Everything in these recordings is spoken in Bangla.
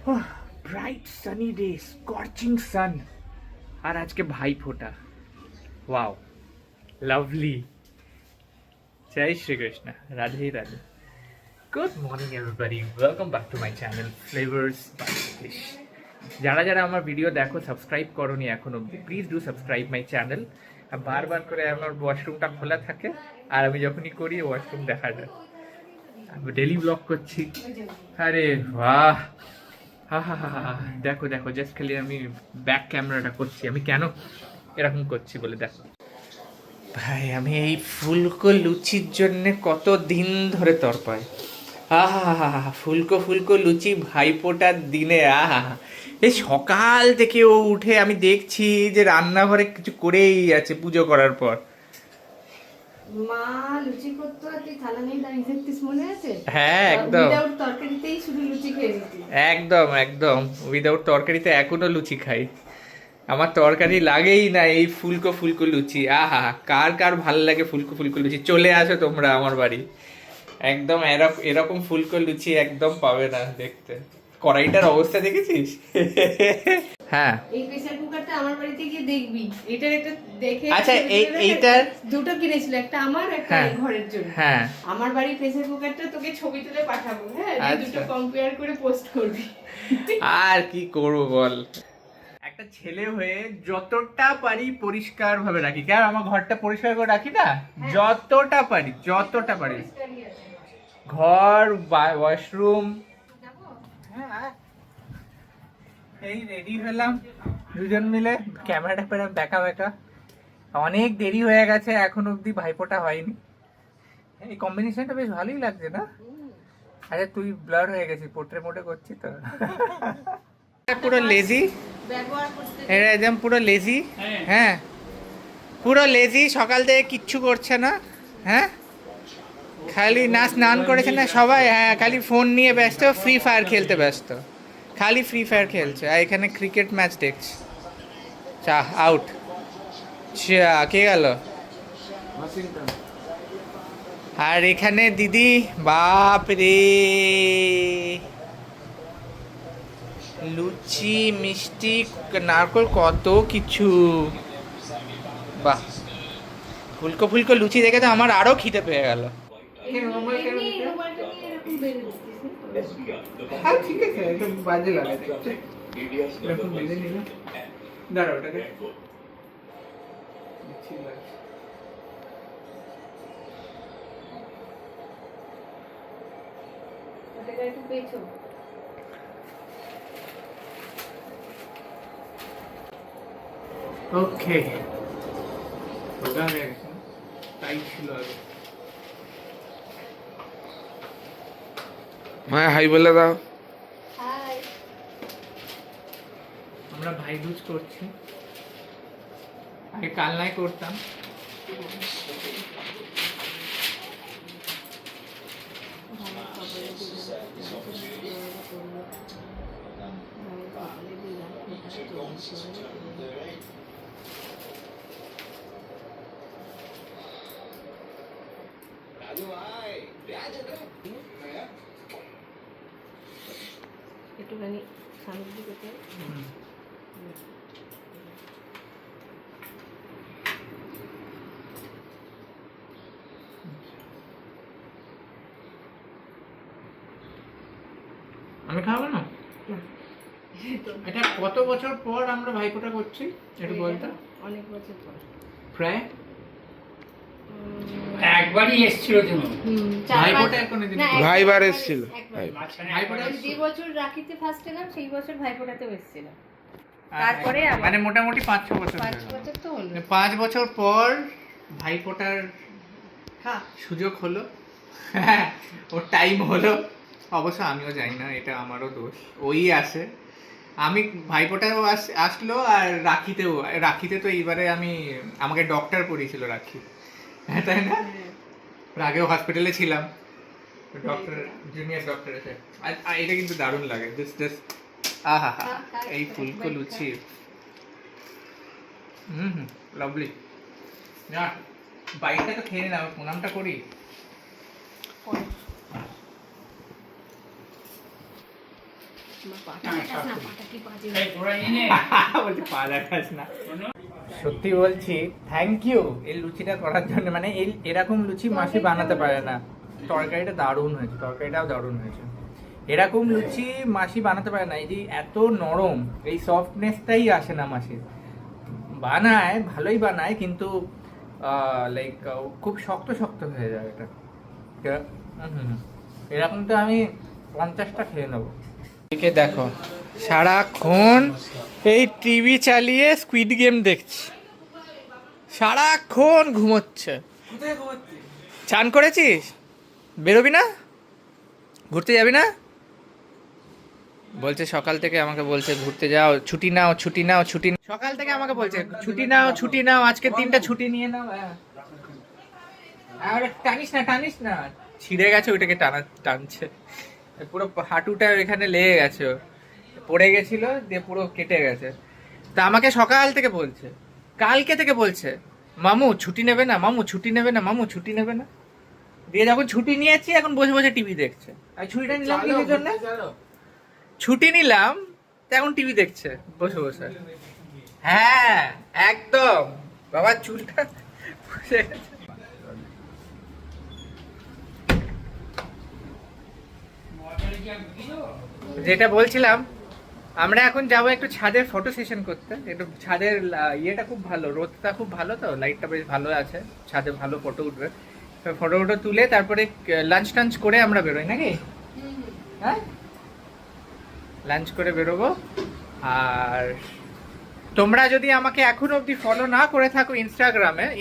Bright sunny day, scorching sun, আর আজকে ভাই ফোটা। Wow, lovely. জয় Shrikrishna, Radhe Radhe. Good morning everybody, welcome back to my channel flavours by Satish. যারা যারা আমার ভিডিও দেখো সাবস্ক্রাইব করোনি এখন অবধি, please do subscribe my channel. বারবার করে আমার ওয়াশরুমটা খোলা থাকে, আর আমি যখনই করি ওয়াশরুম দেখা যায়। আমি ডেলি ব্লগ করছি। আরে বাহ, হা হা হা হা, দেখো দেখো, জাস্ট খালি আমি ব্যাক ক্যামেরাটা করছি, আমি কেন এরকম করছি বলে দেখো। ভাই আমি এই ফুলকো লুচির জন্যে কত দিন ধরে তরপাই। আহা হা হা, ফুলকো ফুলকো লুচি ভাইফোঁটার দিনে, আহা। এই সকাল থেকে ও উঠে আমি দেখছি যে রান্নাঘরে কিছু করেই আছে পুজো করার পর। মা লুচি করতো আর তুই থালা নিয়ে দাঁড়িয়ে থাকতিস, মনে আছে? হ্যাঁ একদম, উইদাউট তরকারিতেই শুধু লুচি খেয়ে নিতি। একদম একদম উইদাউট তরকারিতে এখনো লুচি খাই। আমার তরকারি লাগেই না, এই ফুলকো ফুলকো লুচি। আহা, কার কার ভালো লাগে ফুলকো ফুলকো লুচি, চলে আসো তোমরা আমার বাড়ি। একদম এরকম এরকম ফুলকো লুচি একদম পাবে না দেখতে। কড়াইটার অবস্থা দেখেছিস? হ্যাঁ, এই প্রেসার কুকারটা আমার বাড়িতে গিয়ে দেখবি, এটার একটা দেখে। আচ্ছা, এইটার দুটো কিনেছিল, একটা আমার, একটা হ্যাঁ, এই ঘরের জন্য। হ্যাঁ, আমার বাড়ির প্রেসার কুকারটা তোকে ছবি তুলে পাঠাবো, হ্যাঁ? তুই আচ্ছা। দুটো কম্পেয়ার করে পোস্ট করবি। আর কি করবো বল, একটা ছেলে হয়ে যতটা পারি পরিষ্কার ভাবে রাখি। কেন আমার ঘরটা পরিষ্কার করে রাখি না? যতটা পারি, যতটা পারি, ঘর, ওয়াশরুম। হ্যাঁ, এই রেডি হলাম দুজন মিলে, ক্যামেরাটা পেলাম বেঁকা বেঁকা। অনেক দেরি হয়ে গেছে, এখন অবধি ভাইফোঁটা হয়নি। এই কম্বিনেশনটা বেশ ভালোই লাগছে না? আচ্ছা, তুই ব্লার হয়ে গেছিস, পোট্রে মোটে করছি তো। পুরো লেজি, ব্যবহার করতে এটা একদম পুরো লেজি। হ্যাঁ, পুরো লেজি, সকাল থেকে কিচ্ছু করছে না। হ্যাঁ, খালি না স্নান করেছে না সবাই, হ্যাঁ খালি ফোন নিয়ে ব্যস্ত, ফ্রি ফায়ার খেলতে ব্যস্ত, খালি ফ্রি ফায়ার খেলছে। আর এখানে ক্রিকেট ম্যাচ দেখছে। চা আউট, চা কে গেল? আর এখানে দিদি, বাপ রে, লুচি, মিষ্টি, নারকল, কত কিছু। বাহ, ফুলকো ফুলকো লুচি দেখে তো আমার আরো খিদে পেয়ে গেল। এমনি রুমালটা নিয়ে এরকম বেঁধে দিতিস, হ্যাঁ ঠিক আছে, একদম বাজে লাগে দেখতে। এরকম বেঁধে নিলাম, দাঁড়া ওটাকে ওটাকে একটু পেছো। ওকে, ওটা হয়ে গেছে, তাই ছিল আগে। মায়া হাই বলে দাও। হাই। আমরা ভাই দুজ করছি, আগে কালনায় করতাম। একটুখানি সামনের দিকে তো। আমি খাবো না। না, এটা কত বছর পর আমরা ভাইফোঁটা করছি একটু বলতো? অনেক বছর পর। প্রায় একবারই এসেছিল তুমি। ভাইফোঁটা কোনোদিন ভাইবার এসেছিল। ভাইফোঁটা যে বছর রাখিতে ফার্স্ট এলাম সেই বছর ভাইফোঁটাতেও এসেছিলাম। তারপরে আবার মানে মোটামুটি 5-6 বছর 5 হলো। বছর তো হলো। 5 বছর পর ভাইফোঁটার হ্যাঁ, সুযোগ হলো, হ্যাঁ, ওর টাইম হলো। অবশ্য আমিও জানি না, এটা আমারও দোষ, ওই আসে। আমি ভাইফোঁটাও আসলো, আর রাখিতেও, রাখিতে তো এইবারে আমাকে ডক্টর পড়িয়েছিল রাখি, হ্যাঁ তাই না? এর আগেও হসপিটালে ছিলাম, ডক্টর, জুনিয়র ডক্টর এসে। আর এটা কিন্তু দারুণ লাগে, জাস্ট আহা হা, এই ফুলকো লুচি, হুম, লাভলি। না, বাইকটা তো খেয়ে নিলাম, প্রণামটা করি। মা পাটা দেখাস না, পাটা কি বাজে। এই তোরা নিয়ে নে। বলছি পা দেখাস না। সত্যি বলছি থ্যাংক ইউ এই লুচিটা করার জন্য, মানে এরকম লুচি মাসি বানাতে পারে না। তরকারিটা দারুণ হয়েছে, তরকারিটাও দারুণ হয়েছে। এরকম লুচি মাসি বানাতে পারে না, এই যে এত নরম, এই সফটনেসটাই আসে না মাসির। বানায় ভালোই বানায়, কিন্তু লাইক খুব শক্ত শক্ত হয়ে যায় এটা। এরকম তো আমি 50টা খেয়ে নেবো। এদিকে দেখো সারাক্ষণ এই টিভি চালিয়ে স্কুইড গেম দেখছি, সারাক্ষণ ঘুমোচ্ছে। চান করেছিস? বেরোবি না? ঘুরতে যাবি না? বলছে সকাল থেকে আমাকে বলছে ঘুরতে যাও, ছুটি নাও ছুটি নাও ছুটি। সকাল থেকে আমাকে বলছে ছুটি নাও ছুটি নাও, আজকে 3টা ছুটি নিয়ে নাও। আর টানিস না টানিস না, ছিঁড়ে গেছে ওইটাকে টানছে, পুরো হাঁটুটা এখানে লেগে গেছে, পড়ে গেছিল দিয়ে পুরো কেটে গেছে। তা আমাকে সকাল থেকে বলছে, কালকে থেকে বলছে মামু ছুটি নেবে না, মামু ছুটি নেবে না, মামু ছুটি নেবে না। দিয়ে যখন ছুটি নিয়েছি এখন বসে বসে টিভি দেখছে। আর ছুটিটা নিলাম কিসের জন্য? ছুটি নিলাম তো এখন টিভি দেখছে বসে বসে। হ্যাঁ একদম, বাবার চুলটা বসে গেছে। যেটা বলছিলাম, আমরা এখন যাবো একটু ছাদের ফটো সেশন করতে। একটু ছাদের ইয়েটা খুব ভালো, রোদটা খুব ভালো, তো লাইটটা বেশ ভালো আছে, ছাদে ভালো ফটো উঠবে। ফটো তুলে তারপরে লাঞ্চ টাঞ্চ করে আমরা বেরোই নাকি? হ্যাঁ লাঞ্চ করে বেরোবো। আর তোমরা যদি আমাকে এখনো অবধি ফলো না করে থাকো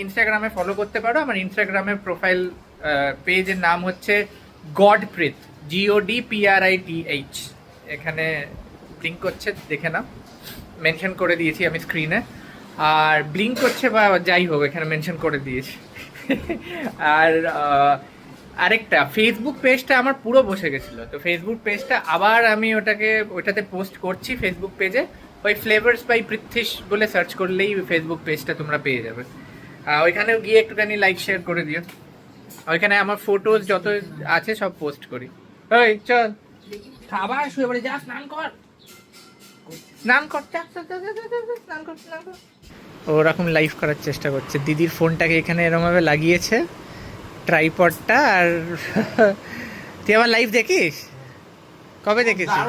ইনস্টাগ্রামে ফলো করতে পারো। আমার ইনস্টাগ্রামের প্রোফাইল পেজের নাম হচ্ছে গডপ্রিত, GODPRITH। এখানে ব্লিঙ্ক করছে, দেখে নাও, মেনশন করে দিয়েছি আমি স্ক্রিনে। আর ব্লিঙ্ক করছে বা যাই হোক এখানে মেনশন করে দিয়েছি। আর আরেকটা ফেসবুক পেজটা আমার পুরো বসে গেছিলো, তো ফেসবুক পেজটা আবার আমি ওটাতে পোস্ট করছি ফেসবুক পেজে। ওই ফ্লেভার্স বাই পৃথ্বীশ বলে সার্চ করলেই ফেসবুক পেজটা তোমরা পেয়ে যাবে। ওইখানেও গিয়ে একটুখানি লাইক শেয়ার করে দিও। ওইখানে আমার ফটোজ যত আছে সব পোস্ট করি। ওই চল আবার শুয়ে পড়ে, যা স্নান কর স্নান কর, স্নান কর। ওরকম লাইভ করার চেষ্টা করছে। দিদির ফোনটাকে এখানে এরকমভাবে লাগিয়েছে ট্রাইপডটা। আর তুই আমার লাইভ দেখিস? কবে দেখেছিস?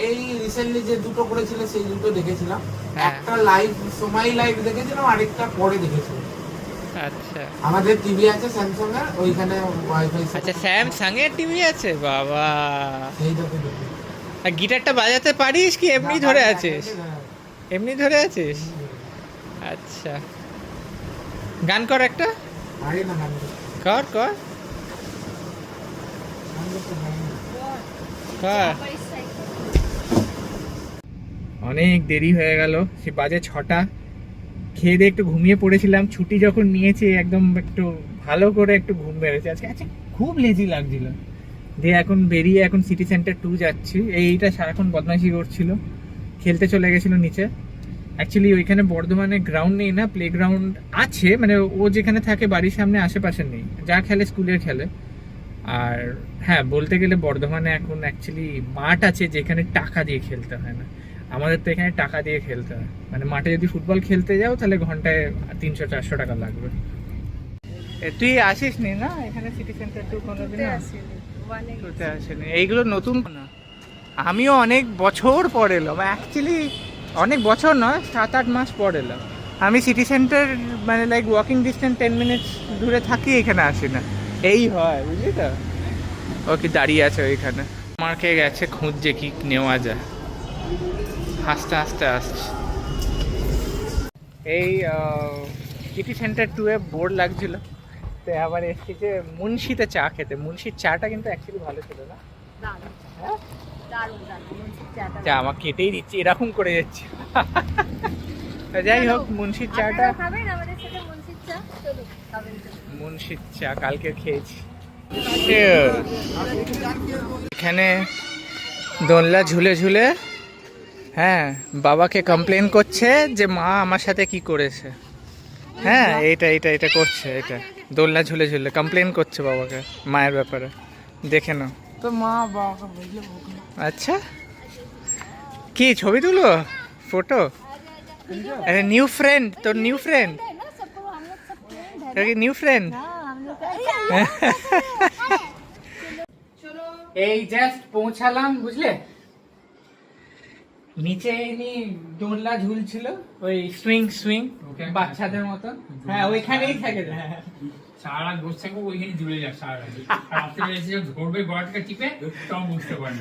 এই রিসেন্টলি যে দুটো করেছিল সেই দুটো দেখেছিলাম। হ্যাঁ। একটা লাইভ সময় লাইভ দেখেছিলাম, আরেকটা পরে দেখেছিলাম। আচ্ছা আমাদের টিভি আছে স্যামসাং এর, ওইখানে ওয়াইফাই। আচ্ছা স্যামসাং এর টিভি আছে, বাবা। সেইটাতে দেখি। আর গিটারটা বাজাতে পারিস কি এমনি ধরে আছিস? এমনি ধরে আছিস? আচ্ছা গান কর একটা, আরে না গান কর কর কর। অনেক দেরি হয়ে গেল, সে বাজে 6টা। খেয়ে দিয়ে একটু ঘুমিয়ে পড়েছিলাম, ছুটি যখন নিয়েছি একদম একটু ভালো করে একটু ঘুম বেড়েছে আজকে। আচ্ছা খুব লেজি লাগছিল, দিয়ে এখন বেরিয়ে এখন সিটি সেন্টার 2 যাচ্ছি। এইটা সারাক্ষণ বদমাইশি করছিল, খেলতে চলে গেছিল নিচে। অ্যাকচুয়ালি ওইখানে বর্ধমানে গ্রাউন্ড নেই না, প্লে গ্রাউন্ড আছে, মানে ও যেখানে থাকে বাড়ির সামনে আশেপাশে নেই, যা খেলে স্কুলের খেলে। আর হ্যাঁ বলতে গেলে বর্ধমানে এখন অ্যাকচুয়ালি মাঠ আছে যেখানে টাকা দিয়ে খেলতে হয় না। আমাদের তো এখানে টাকা দিয়ে খেলতে হয়, মানে মাঠে যদি ফুটবল খেলতে যাও তাহলে ঘন্টায় 300-400 টাকা লাগবে। তুই আসিস নি না এখানে সিটি সেন্টার 2 কোনোদিন? আসেনি। এইগুলো নতুন না, আমিও অনেক বছর পর এলাম, অ্যাকচুয়ালি অনেক বছর নয় 7-8 মাস পর এলাম। আমি সিটি সেন্টার মানে লাইক ওয়াকিং ডিস্টেন্স 10 মিনিটস দূরে থাকি, এখানে আসি না। এই হয় বুঝলি তো। ও কি দাঁড়িয়ে আছে ওইখানে, মার্কে গেছে খুঁজছে কি নেওয়া যায়, হাসতে হাসতে আসছে। এই সিটি সেন্টার 2 এ বোর লাগছিল, তো আবার এসেছি যে মুন্সিতে চা খেতে। মুন্সির চাটা কিন্তু অ্যাকচুয়ালি ভালো ছিল না। হ্যাঁ চা আমার কেটেই দিচ্ছি, এরকম করে যাচ্ছি। যাই হোক মুন্সির চাটা, মুন্সির চা কালকে খেয়েছি। এখানে দোলনা ঝুলে ঝুলে হ্যাঁ বাবাকে কমপ্লেন করছে যে মা আমার সাথে কি করেছে। হ্যাঁ এটা করছে, এটা দোলনা ঝুলে ঝুলে কমপ্লেন করছে বাবাকে মায়ের ব্যাপারে, দেখে নাও তো মা বাবাকে বুঝলে। আচ্ছা কি ছবি তুলো ফটো अरे न्यू फ्रेंड तो न्यू फ्रेंड न्यू फ्रेंड এই জাস্ট পৌঁছালাম বুঝলে নিচে এমনি দোলনা ঝুলছিল ওই সুইং সুইং বাচ্চাদের মতন হ্যাঁ ওইখানেই থাকে সারা রাত বসে থাকবো ওইখানে জুড়ে যাক সারা রাত রাত্রে এসে ধরবে গড়াটাকে টিপে তখন বুঝতে পারবে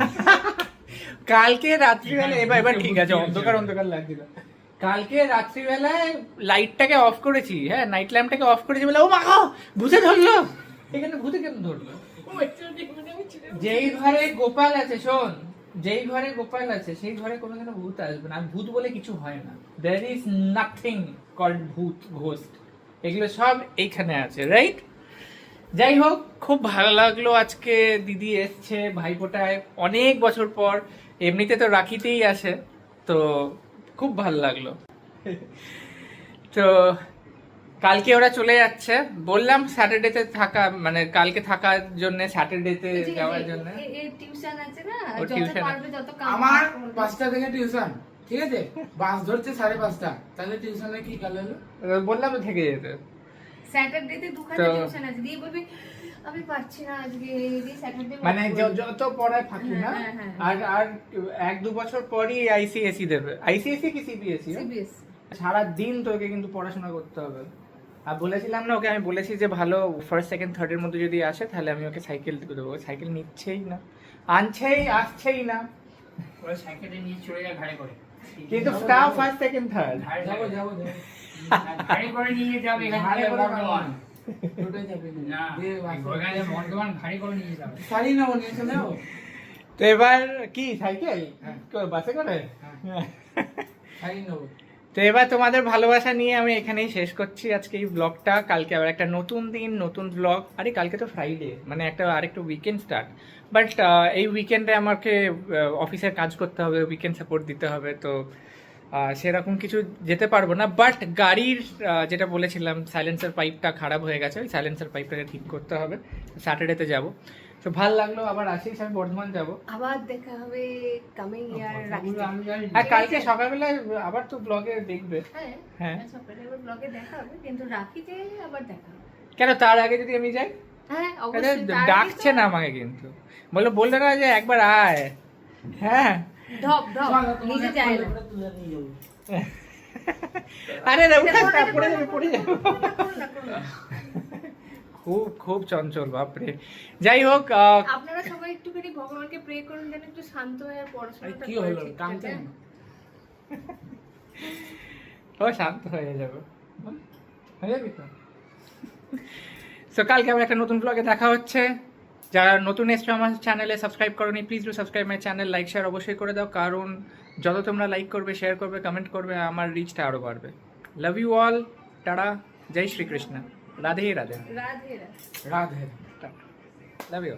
কালকে রাত্রিবেলা এবার ঠিক আছে অন্ধকার অন্ধকার লাগছিল কালকে রাত্রিবেলায় লাইটটাকে অফ করেছি হ্যাঁ নাইট ল্যাম্পটাকে অফ করেছি বলে ও মা গো ভূতে ধরলো এখানে ভূতে কেন ধরলো যেই ঘরে গোপাল আছে শোন যেই ঘরে গোপাল আছে সেই ঘরে কোনোদিনও ভূত আসবে না আর ভূত বলে কিছু হয় না দেয়ার ইজ নাথিং কল্ড ভূত ঘোস্ট এগুলো সব এইখানে আছে রাইট যাই হোক খুব ভালো লাগলো আজকে দিদি এসছে ভাইফোঁটায় অনেক বছর পর এমনিতে তো রাখিতেই আসে তো খুব ভালো লাগলো তো কালকে ওরা চলে যাচ্ছে বললাম স্যাটারডেতে থাকা মানে কালকে থাকার জন্য স্যাটারডেতে যাওয়ার জন্য টিউশন আছে না ও যত tuition পারবে তত কাম আমার করবে। 5টা থেকে টিউশন ঠিক আছে বাস ধরছে 5:30 তাহলে টিউশনে কি কাল হলো বললাম তো থেকে যেতে স্যাটারডেতে দুখানা তো- টিউশন আছে দিয়ে বলবি আমি পারছি না আজকে দিয়ে স্যাটারডে মানে যত পড়ায় ফাঁকি না হ্যাঁ, হ্যাঁ, আর আর 1-2 বছর পরই আইসিএসসি দেবে আইসিএসসি কি সিবিএসসি সিবিএস সারা দিন তোকে কিন্তু পড়াশোনা করতে হবে আর বলেছিলাম না ওকে আমি বলেছি যে ভালো ফার্স্ট সেকেন্ড থার্ডের মধ্যে যদি আসে তাহলে আমি ওকে সাইকেল দেবো সাইকেল নিচ্ছেই না আনছেই আসছেই না ওরা সাইকেলে নিয়ে চলে যায় ঘাড়ে করে কিন্তু তাও ফার্স্ট সেকেন্ড থার্ড ঘাড়ে যাবো যাবো যাবো ঘাড়ে করে নিয়ে যাবে এখান ঘাড়ে থেকে করে বর্ধমান টোটাই যাবে না ওখানে বর্ধমান ঘাড়ে করে নিয়ে যাবে শাড়ি নেবো নিয়ে চলে যাবো তো এবার কি সাইকেল বাসে করে শাড়ি নেবো তো এবার তোমাদের ভালোবাসা নিয়ে আমি এখানেই শেষ করছি আজকে এই ব্লগটা কালকে আবার একটা নতুন দিন নতুন ব্লগ আরে কালকে তো ফ্রাইডে মানে একটা আরেকটু উইকেন্ড স্টার্ট বাট এই উইকেন্ডে আমাকে অফিসের কাজ করতে হবে উইকেন্ড সাপোর্ট দিতে হবে তো সেরকম কিছু যেতে পারবো না বাট গাড়ির যেটা বলেছিলাম সাইলেন্সার পাইপটা খারাপ হয়ে গেছে ওই সাইলেন্সার পাইপটাকে ঠিক করতে হবে স্যাটারডেতে যাবো তো ভালো লাগলো আবার আসিস আমি বর্ধমান যাবো আবার দেখা হবে কামিং ইয়ার রাখতে আর কালকে সকালবেলা আবার তো ব্লগে দেখবে হ্যাঁ হ্যাঁ সকালে আবার ব্লগে দেখা হবে কিন্তু রাখিতে আবার দেখা হবে কেন তার আগে যদি আমি যাই হ্যাঁ আরে, অবশ্যই তার আগে ডাকছে তো না আমাকে কিন্তু বললো না যে একবার আয় হ্যাঁ ঢপ ঢপ নিজে যায় না তুলে নিয়ে যাবো আরে না উঠা পড়ে যাবে খুব খুব চঞ্চল বাপরে যাই হোক আপনারা সবাই একটুখানি ভগবানকে প্রে করুন যেন একটু শান্ত হয়ে আর পড়াশোনাটা কি করে হলো ঠিক কামতে থাকে। ও শান্ত হয়ে যাবে হয়ে যাবি তো সো কালকে আবার একটা নতুন ব্লগে দেখা হচ্ছে যারা নতুন এসছো আমার চ্যানেলে সাবস্ক্রাইব করোনি please do subscribe my channel like share অবশ্যই করে দাও কারণ যত তোমরা লাইক করবে শেয়ার করবে কমেন্ট করবে আমার রিচটা আরও বাড়বে লাভ ইউ অল টাটা জয় শ্রীকৃষ্ণ রাধে রাধে রাধে রাধে রাধে লাভ ইউ